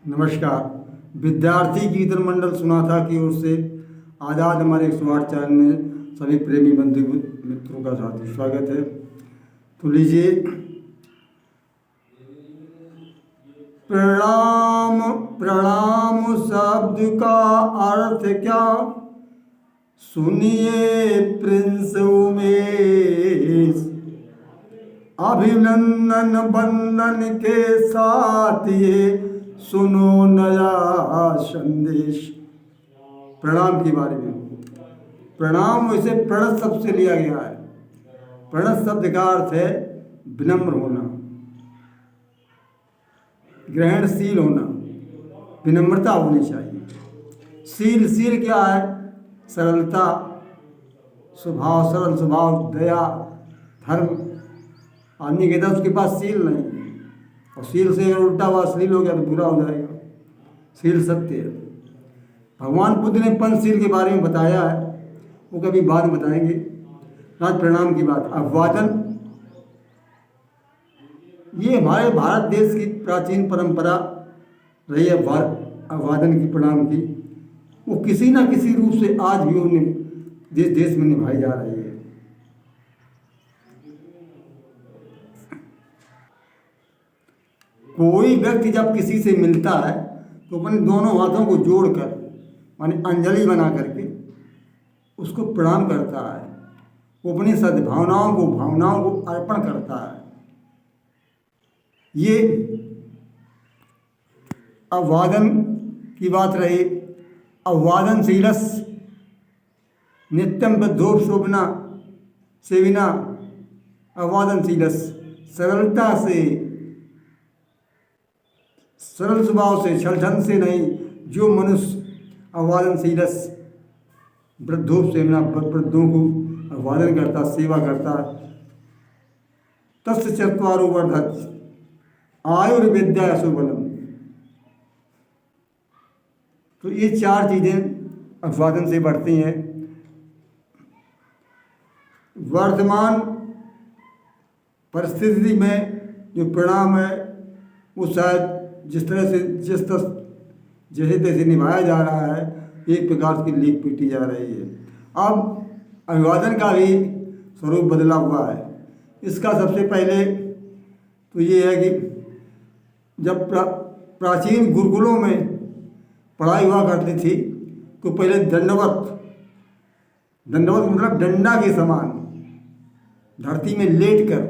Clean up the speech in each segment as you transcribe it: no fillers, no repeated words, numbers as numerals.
नमस्कार। विद्यार्थी कीर्तन मंडल सुनाथा की ओर से आज़ाद हमारे 108 चैनल में सभी प्रेमी बंधु मित्रों का हार्दिक स्वागत है। तो लीजिए, प्रणाम प्रणाम शब्द का अर्थ क्या, सुनिए प्रिंस उमेश। अभिनंदन बंदन के साथ ये सुनो नया संदेश। प्रणाम के बारे में। प्रणाम वैसे प्रणत शब्द से लिया गया है। प्रणत शब्द का अर्थ है विनम्र होना, ग्रहणशील होना, विनम्रता होनी चाहिए। शील क्या है? सरलता, स्वभाव, सरल स्वभाव, दया, धर्म। आदमी कहता है उसके पास शील नहीं, और शील से अगर उल्टा हुआ अश्लील हो गया तो बुरा हो जाएगा। शील सत्य है। भगवान बुद्ध ने पंचशील के बारे में बताया है, वो कभी बाद में बताएंगे। आज प्रणाम की बात। अभिवादन, ये हमारे भारत देश की प्राचीन परंपरा रही है अभिवादन की, प्रणाम की। वो किसी ना किसी रूप से आज भी उन्हें देश में निभाई जा रही है। कोई व्यक्ति जब किसी से मिलता है तो अपने दोनों हाथों को जोड़कर, माने अंजलि बना करके उसको प्रणाम करता है। वो अपनी भावनाओं को अर्पण करता है। ये अभिवादन की बात रही। अभिवादन शीलस नित्यम बद्धोपशोभना सेविना। अभिवादन शीलस, सरलता से, सरल स्वभाव से, छलछन से नहीं, जो मनुष्य अभिवादनशीलस वृद्धों से वृद्धों को अभिवादन करता, सेवा करता, तस्य चत्वारो वर्धत आयुर्विद्या यशोबलम। तो ये चार चीज़ें अभिवादन से बढ़ती हैं। वर्तमान परिस्थिति में जो प्रणाम है वो शायद जैसे तैसे निभाया जा रहा है, एक प्रकार की लीक पीटी जा रही है। अब अभिवादन का भी स्वरूप बदला हुआ है। इसका सबसे पहले तो ये है कि जब प्राचीन गुरुकुलों में पढ़ाई हुआ करती थी तो पहले दंडवत मतलब डंडा के समान धरती में लेटकर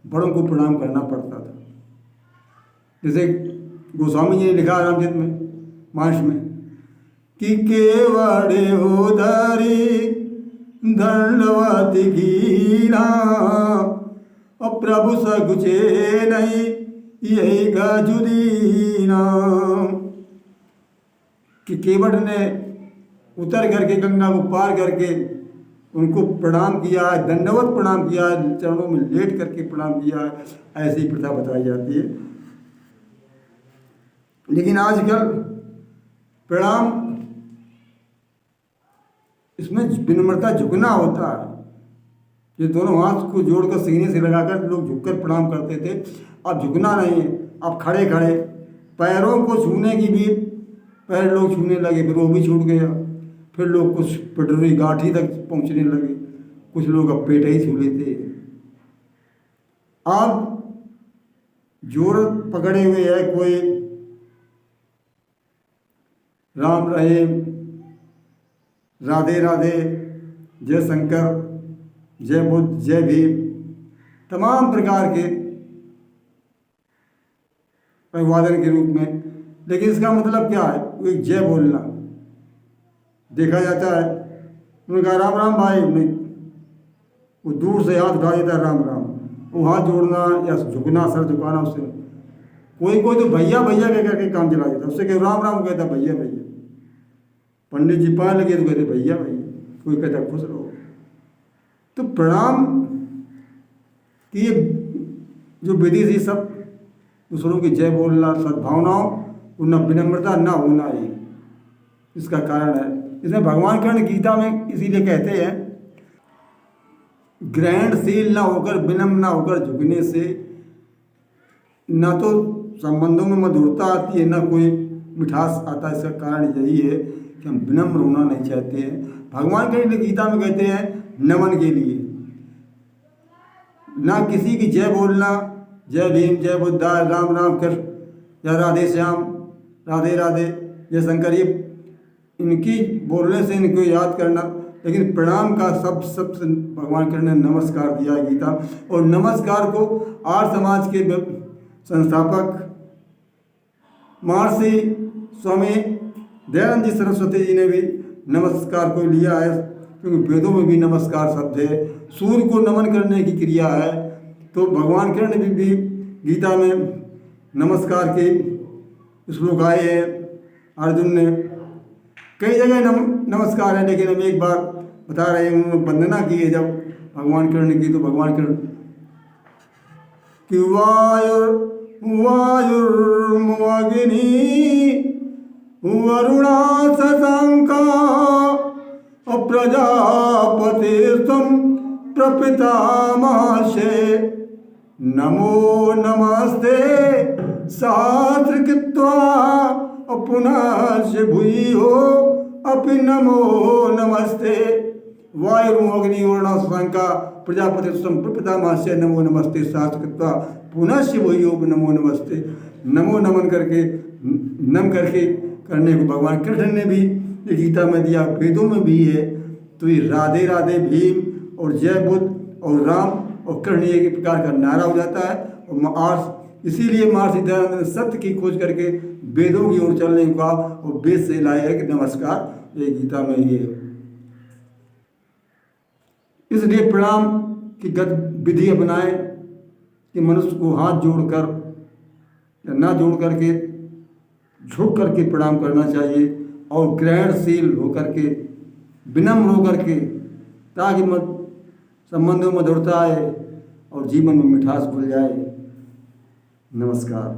बड़ों को प्रणाम करना पड़ता था। जैसे गोस्वामी जी ने लिखा रामचरित में मानस में कि केवड़े हो धरी दंडवत कीना, और प्रभु सगुचे नहीं यही गजुदीना। कि केवट ने उतर करके, गंगा को पार करके उनको प्रणाम किया है, दंडवत प्रणाम किया है, चरणों में लेट करके प्रणाम किया है। ऐसी प्रथा बताई जाती है। लेकिन आजकल प्रणाम, इसमें विनम्रता, झुकना होता है। ये दोनों हाथ को जोड़कर सीने से लगाकर लोग झुककर प्रणाम करते थे। अब झुकना नहीं है, अब खड़े खड़े पैरों को छूने की भी पैर लोग छूने लगे, फिर वो भी छूट गया। फिर लोग कुछ पटरी गाठी तक पहुंचने लगे, कुछ लोग अब पेट ही छू लेते। अब जोर पकड़े हुए है कोई राम रहे, राधे राधे, जय शंकर, जय बुद्ध, जय भीम, तमाम प्रकार के अभिवादन के रूप में। लेकिन इसका मतलब क्या है? वो एक जय बोलना देखा जाता है। उन्होंने कहा राम राम भाई, नहीं, वो दूर से हाथ उठा देता है राम राम। वो हाथ जोड़ना या झुकना, सर झुकाना, उससे कोई तो भैया भैया कह करके काम चला देता। उससे कह राम राम कहता भैया भैया। पंडित जी पाए लगे तो कहते भैया भैया, कोई कहता खुश रहो। तो प्रणाम की जो विधि थी, सब दूसरों की जय बोलना, सद्भावनाओं, उनमें विनम्रता न होना ही इसका कारण है। इसमें भगवान कृष्ण गीता में इसीलिए कहते हैं, ग्रहणशील न होकर, विनम्र न होकर झुकने से न तो संबंधों में मधुरता आती है ना कोई मिठास आता है। इसका कारण यही है कि हम विनम्र होना नहीं चाहते हैं। भगवान कृष्ण गीता में कहते हैं नमन के लिए, ना किसी की जय बोलना, जय भीम, जय बुद्धा, राम राम कृष्ण या राधे श्याम, राधे राधे, जय शंकर, ये इनकी बोलने से इनको याद करना। लेकिन प्रणाम का सबसे भगवान कृष्ण ने नमस्कार दिया है गीता। और नमस्कार को आर्य समाज के संस्थापक महर्षि स्वामी दयानंद जी सरस्वती जी ने भी नमस्कार को लिया है, क्योंकि वेदों में भी नमस्कार शब्द है, सूर्य को नमन करने की क्रिया है। तो भगवान कृष्ण भी गीता में नमस्कार के श्लोक आए हैं। अर्जुन ने कई जगह नमस्कार है, लेकिन हम एक बार बता रहे हैं, उन्होंने वंदना की है जब भगवान कृष्ण की। तो भगवान कृष्ण कि वायुर्मुवागिनी वरुणा शशांका प्रजापतिस्त्वं प्रपितामहस्य नमो नमस्ते सहस्रकृत्वा पुनः भूयो अपि नमो नमस्ते। वायुर्मुवाग्नि वरुणा शशांका प्रजापतिस्त्वं प्रपितामहस्य नमो नमस्ते सहस्रकृत्वा पुनः भूयो नमो नमस्ते। नमो नमन करके नम करके करने को भगवान कृष्ण ने भी ये गीता में दिया, वेदों में भी है। तो ये राधे राधे, भीम और जय बुद्ध और राम और कृष्ण एक प्रकार का नारा हो जाता है। और इसीलिए महर्षि दयानंद ने सत्य की खोज करके वेदों की ओर चलने का और वेद से लाया है कि नमस्कार ये गीता में ही है। इसलिए प्रणाम की गतिविधि अपनाएं कि मनुष्य को हाथ जोड़कर या ना जोड़ करके झुक करके प्रणाम करना चाहिए, और ग्रहणशील होकर के, विनम्र होकर के, ताकि संबंधों में मधुरता आए और जीवन में मिठास घुल जाए। नमस्कार।